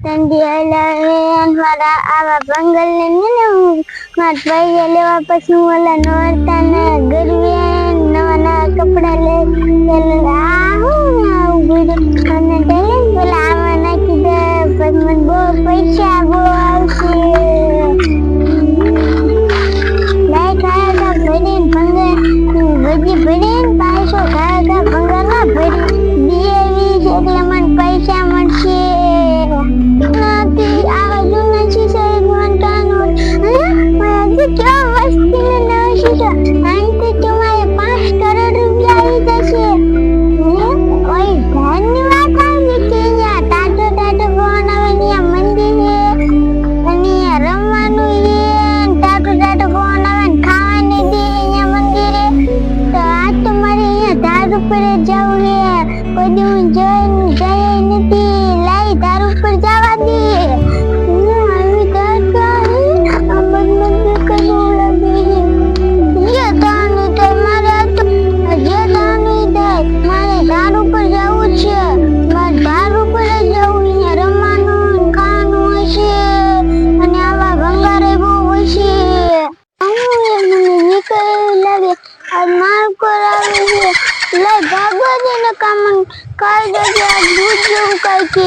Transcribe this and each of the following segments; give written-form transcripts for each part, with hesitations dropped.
ठंडी वाला आवा बंगल ने मार पैया लेवा पछी वाला नोरता ने गरवे नवा कपड़ा ले आऊ गुड અને ટેલે બોલા આવા નાખી દે પણ મને બહુ પૈસા બહુ આવશે લઈ ખાયા ભરી ભંગર બધી ભરી પાછો ખાયા ભંગર ના ભરી દેવી છે એટલે મને પૈસા મળશે નાથી આવાજો નથી સર મને ક્યાં વસ્તી ને નવી છે આંટી તમારે 5 કરોડ રૂપિયા આવી જશે ઓય ધન્યવાદ આવી કે યા તાતો ફોન આવે ને મંદિર હે અને રમવાનું હે તાતો ફોન આવે ને ખાવાને દે યા મંદિરે તો આ તો મારે યા તાર ઉપર જવું હે કોઈ દિવસ જઈ નથી લઈ તાર ઉપર જવા દે આવી કાકા આ બંધ કરવું લાગે યે તાનું તો મારે તો જે તાનું થાય મારે તાર ઉપર જવું છે મારે તાર ઉપર જવું યા રમવાનું ખાવાનું હશે અને આવા ભંગારે બહુ હશે નીકળ લાગે આ માર કરાવે છે લે ભાગવા દે ને કામ કાઈ દે આ દૂધ જેવું કાઈ કે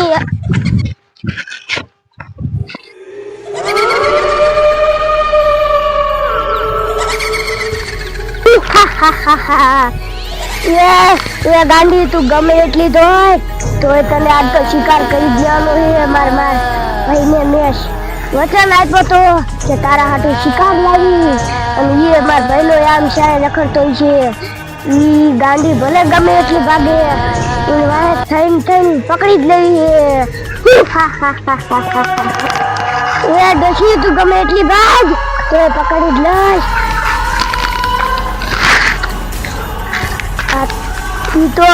ये गांधी तू गमे એટલી ધોય તોય તને આજ તો શિકાર કરી દેવાનો હે માર ભાઈને મેશ વચન આપ્યો તો કે તારા હાટુ શિકાર લાવી અને એ માર ભાઈનો આમ શાય રખડતો છે ઈ ગાંધી ભલે ગમે એટલી ભાગે એ વાહે થઈને પકડી જ લેવી હે એ ડોશી તું ગમે એટલી ભાગ તોય પકડી જ લઈશ તો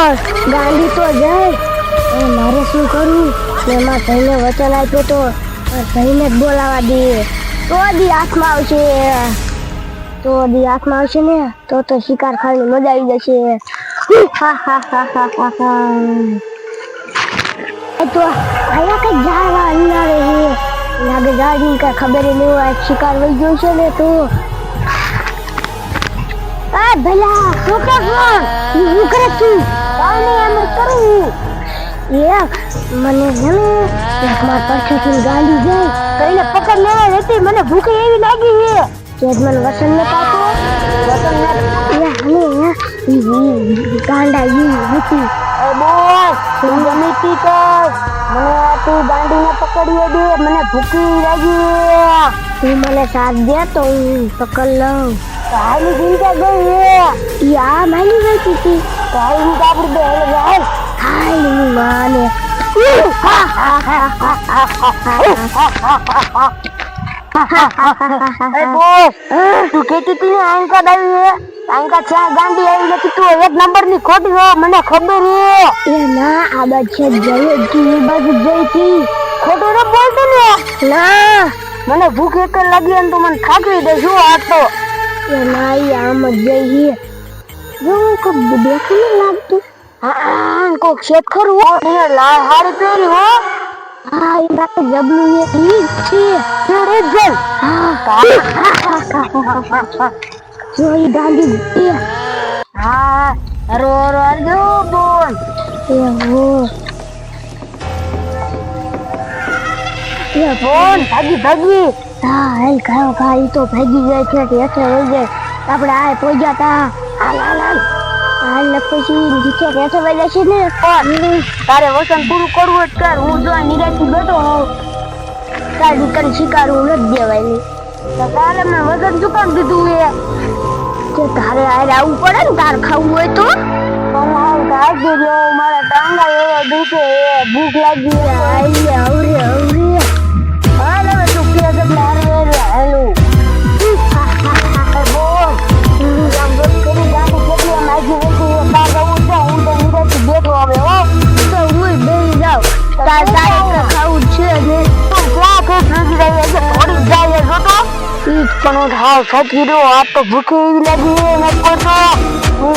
ગાંધી તો જાય મારે શું કરવું એમાં ભાઈને વચન આપ્યો તો ભાઈને જ બોલાવા દે તો દી હાથમાં આવશે ને તો શિકાર ખાવાની મજા આવી જશે તો આયા કઈ જાવા અંધારે હે લાગે જાડી કઈ ખબર નહીં હોય શિકાર વહી ગયો છે ને તો આ ભલા શું કરે તું કાને એમ કરું મને એક માર પાછળથી ગાંડી જાય કઈને પકડ લેવા હતી મને ભૂખ એવી લાગી છે કે મને વસન ન પાતો ગાંડા હતી એ બોલ તું ગમીતી કર મને તું ગાંડીને પકડી દે મને ભૂખી લાગી તું મને સાથ દે તો હું પકડ લઉં કાલી જીંદા ગઈ યા માની ગઈ હતી કાલી આપડી બે જાય હાય માને એ બોસ તું કેતી તી ને આંકા દાવી હે આંકા ચા ગાંડી આવી નથી તું એક નંબર ની ખોટી હો મને ખબર હે એ ના આ બાજુ જઈ કી બાજુ જઈ તી ખોટું ન બોલતો ને ના મને ભૂખ એક લાગી અને તું મને ખાકવી દે શું આ તો એ ના આમ જઈ જો કો દેખને લાગતું હા કો ખેત ખરું હો લા હારી પેરી હો હા એ બાત જબલું એ ઈ છે તેરે જલ હા જોઈ ગાંધી હા રો જો બોલ એ હો એ બોલ ભાગી હા હેલ ખાઓ ઈ તો ભાગી જાય છે કે એટલે રહી જાય આપણે આ પોજા તા હાલ પછી નીચે બેઠો બેઠા છે ને તારે વસન પૂરું કરવું જ કર હું જો નિરાશી બેઠો હોઉં તાર દુકાન શિકાર હું નથી દેવાય નહીં તો તારે મેં વસન શું કામ દીધું એ કે તારે આરે આવવું પડે ને તાર ખાવું હોય તો મારા ટાંગા એવા દુખે ભૂખ લાગી આવરે હાલ હવે તું કે હાલું ભૂખી એવી લાગી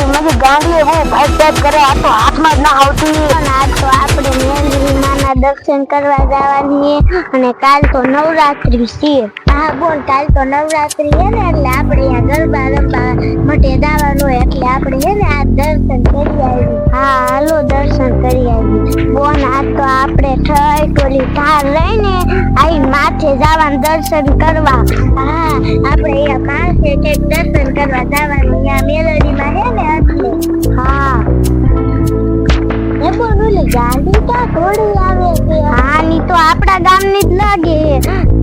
મને ગાંડી એવું ભાઈ કરે આ તો હાથમાં જ ના આવતી આ તો આપણે મેંદરી નાના દર્શન કરવા જવાની અને કાલ તો નવરાત્રી છે. હા બોલ, કાલ તો નવરાત્રી છે ને એટલે આપણે અહીંયા ગરબા રમવા માટે જવાનું એટલે આપણે છે ને આ દર્શન કરી આવી. હા હાલો દર્શન કરી આવી. બોન આ તો આપણે ઠઈ ટોલી ધાર લઈને આઈ માથે જવાનું દર્શન કરવા. હા આપણે અહીંયા માથે કંઈક દર્શન કરવા જવાનું. અહીંયા મેલડીમાં છે ને એટલે. હા એ બોલ ઓલી ગાડી ક્યાં થોડી આવે છે? હા ની તો આપણા ગામની જ લાગે.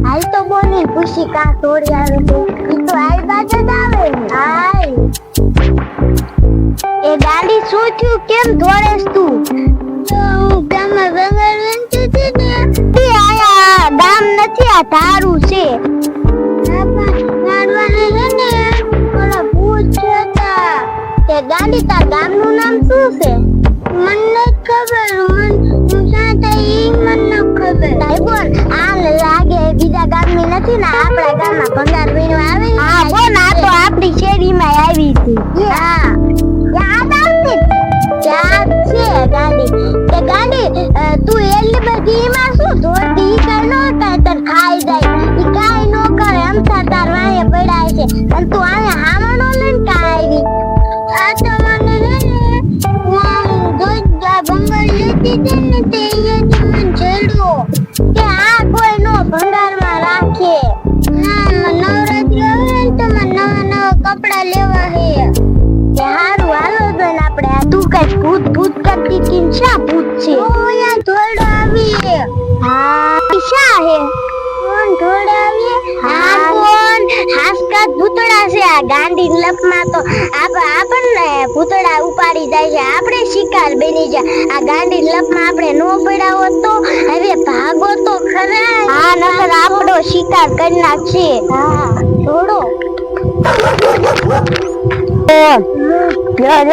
હાલ તો બોની ખુશી ક્યાં થોડી આવે છે? ઈ તો આઈ બાજુ જ આવે. હાય એ ગાડી શું થયું? કેમ દોડેસ તું? હું ગામમાં બંગાળ વંતી હતી ને તે આયા ગામ નથી, આ તારું છે. તે ગાડી તાર ગામનું નામ શું છે? મને ખબર, મને ખબર. તાઈ બોલ આ લાગે બીજા ગામની નથી ને આપણા ગામમાં ભંગાર વીણવા આવે. હા બોલ આ તો આપણી શેરીમાં આવી હતી. હા યાદ આવતી ક્યાં છે ગાડી? તે ગાડી તું એલી બધી માં શું ધોતી કઈ નો કઈ તર ખાઈ જાય ઈ કાઈ નો કરે. અમથા તાર વાહે પડાય છે અને તું આયા હામણો લઈને કા આવી? આ તો મને ને બંગાળ લેતી છે ને તે અહીંયાથી મને છેડ્યો કે આ કોઈ નો ભંગારમાં રાખે. હા નવરાત્રી આવે ને તો મને નવા નવા કપડા લેવા હે. કે હારું હાલો તો આપણે આ તું કઈ ભૂત ભૂત કરતી કે શા ભૂત છે? ઓ અહીંયા થોડો આવી. હા શા હે? કોણ થોડો આવી? હા કોણ હાસકા ભૂતડા છે. આ ગાંડી લપમાં તો આપણને ભૂતડા ઉપાડી જાય છે. આપણે શિકાર બની જાય. આ ગાંડી લપમાં આપણે નો પડ્યા હોત તો હવે ભાગો તો ખરા. હા નકર આપણો શિકાર કરી નાખશે. હા થોડો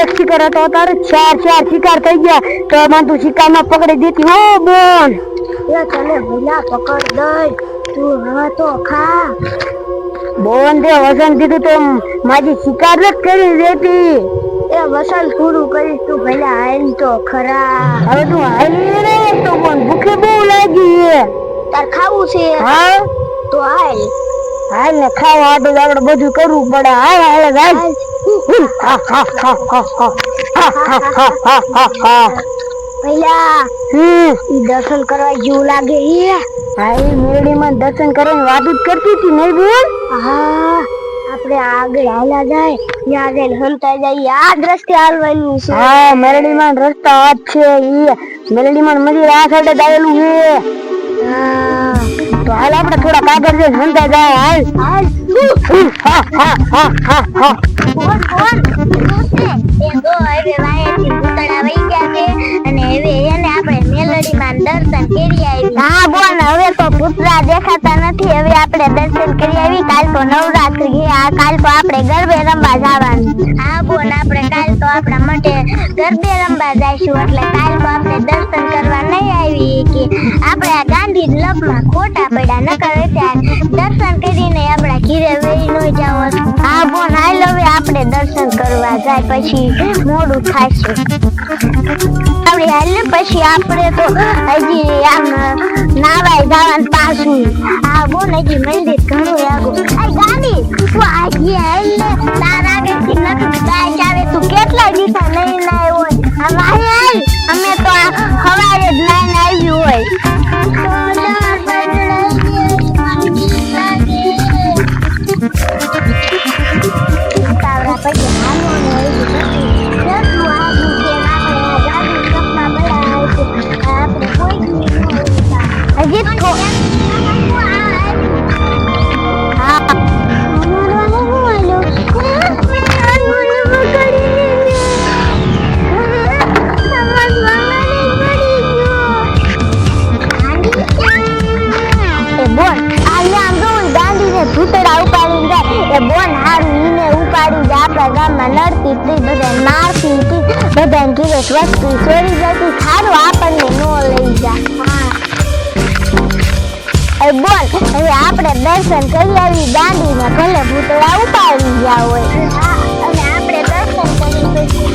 એક શિકાર હતો તારે ચાર શિકાર થઈ ગયા તો મને તું શિકાર માં પકડી દીધી. હો બોન તને ભૂલા પકડ દઈ તું હવે તો ખા. બોન તે વસન દીધું તો મારી શિકાર જ કરી દેતી. એ વસન પૂરું કરીશ તું ભલા હાલ તો ખરા. હવે તું હાલી રે તો બોન ભૂખે બહુ લાગી. તાર ખાવું છે? હા તો હાલ હાલ ને ખાવા આટલું આપણે બધું કરવું પડે. હાલ હાલ હાલ. ભલા ઈ દર્શન કરવા જેવું લાગે. હા એ મેરડીમાં દર્શન કરવાની વાત જ કરતી હતી નહીં બોલ? હા આપણે આગળ હાલા જાય ત્યાં આગળ હંતાઈ જાય આ જ રસ્તે હાલવાનું છે. હા મેરડીમાં રસ્તા આ જ છે. ઈ મેરડીમાં મંદિર આ સાઈડ જ આવેલું છે. તો હાલ આપણે થોડા કાગળ જઈને હંતાઈ જાય. હાલ કોણ એ તો હવે વાયાથી ભૂતડા વઈ ગયા છે અને હવે એને આપણે મેલડીમાં દર્શન કરી આવી. હા બોન હવે તો ભૂતડા દેખાતા નથી. હવે આપણે દર્શન કરી આવી. કાલ તો નવરાત્રી છે. આ કાલ તો આપણે ગરબે રમવા જવાનું. હા બોન આપણે કાલ તો આપણા માટે ગરબે રમવા જઈશું એટલે કાલ તો આપણે દર્શન કરવા નહીં આવી કે આપણે આ ગાંધી લપમાં ખોટા પડ્યા નકર ત્યાં દર્શન કરીને આપણા ઘીરે વહી ન જાવ. હા બોન હાલ હવે આપણે દર્શન કરવા જાય પછી મોડું થશે. આપણે હાલ પછી આપણે તો હજી આમ નાવાય જવાનું પાછું. હા બોન હજી મંદિર ઘણું આગું. આ ગાડી તું આજી હાલ ને તાર આગળથી નથી ગાય આવે. તું કેટલા દીધા નહીં નાય હોય આમ હાલ. અમે તો સવારે જ નાઈને આવ્યું હોય. ભૂતડા ઉપાડી જાય એ બોન હારું ઈને ઉપાડી જાય. આપણા ગામમાં લડતી હતી બધા મારતી હતી બધાને કીધું વસ્તુ ચોરી જતી સારું આપણને નો લઈ જાય. એ બોલ હવે આપણે દર્શન કરી આવી દાંડીને ભલે ભૂતડા ઉપાડી ગયા હોય. અને આપણે દર્શન કરી